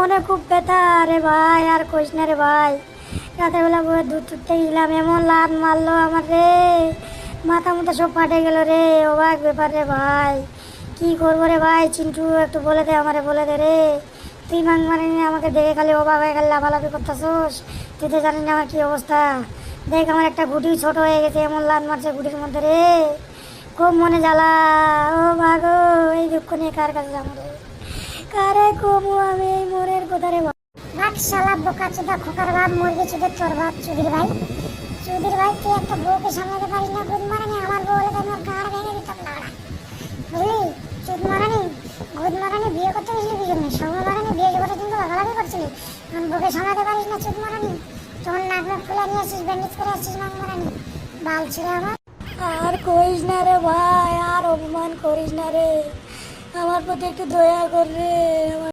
মনে খুব ব্যথা রে ভাই, আর কইস না রে ভাই। রাতের বেলা বলে দুধ তুলতে গেলাম, এমন লাত মারলো আমার রে, মাথা মুথা সব ফাটে গেল রে। অবাক ব্যাপার রে ভাই, কি করবো রে ভাই। চিন্টু একটু বলে দে, আমারে বলে দে রে। তুই মারিনি আমাকে দেখে খালি অবাক হয়ে গেল, লাফালাফি করতেছোস। তুই তো জানিস না আমার কি অবস্থা। দেখ আমার একটা গুটি ছোট হয়ে গেছে, এমন লাত মারছে গুটির মধ্যে রে। খুব মনে জ্বালা। ও ভাগো, এই দুঃখ নিয়ে কার কাছে যাবো রে, কারে কমু আমি এই মনের কথা রে ভাই। ভাগ শালা বোকা চোদা খোকার বাপ, মুরগি চোদের তোর বাপ। চুদির ভাই, চুদির ভাই, তুই একটা বউকে সামলাতে পারিস না। গুদ মারানি আমার বউ হলে আমি ওর গাঁড় ভেঙে দিতাম না। বুঝলি, চুদ মারানি, গুদ মারানি, বিয়ে করতে গেছিলি কি জন্য? সৌম্য মারানি বিয়ে করে কিন্তু বাগালামি করছিলি। কারণ বউকে সামলাতে পারিস না। চুদ মারানি, তখন নাক নাক ফুলে নিয়ে আসিস, ব্যান্ডেজ করে আসছিস। নাক মারানি বাল ছিঁড়ে আমার। আর কইস না রে ভাই, আর অপমান করিস না রে, আমার প্রতি একটু দয়া কর রে।